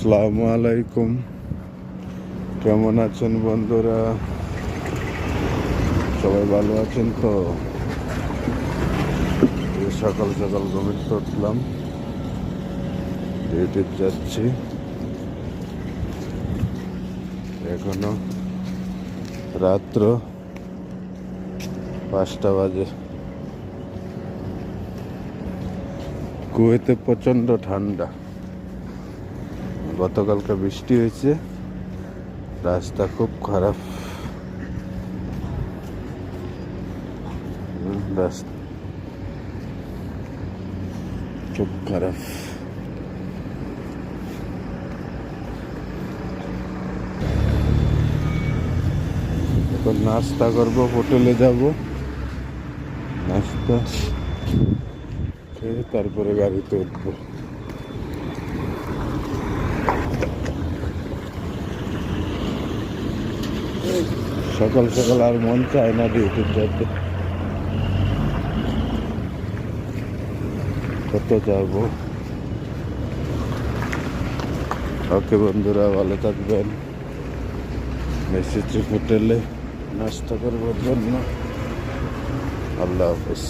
আসসালামু আলাইকুম। কেমন আছেন বন্ধুরা? সবাই ভালো আছেন তো? সকাল সকাল ঘুমিয়ে উঠলাম, ডিউটি যাচ্ছি। এখনো রাত্র 5টা বাজে। কুয়েতে প্রচণ্ড ঠান্ডা। গতকালকে বৃষ্টি হয়েছে, রাস্তা খুব খারাপ। রাস্তা খুব খারাপ। এখন নাস্তা করবো, হোটেলে যাব, নাস্তা খেয়ে তারপরে গাড়িতে উঠবো। সকাল সকাল আর মন চায় না ডিউটির যেতে। কত যাবো। ওকে বন্ধুরা, ভালো থাকবেন। এসেছি হোটেলে নাস্তা করবার জন্য। আল্লাহ হাফেজ।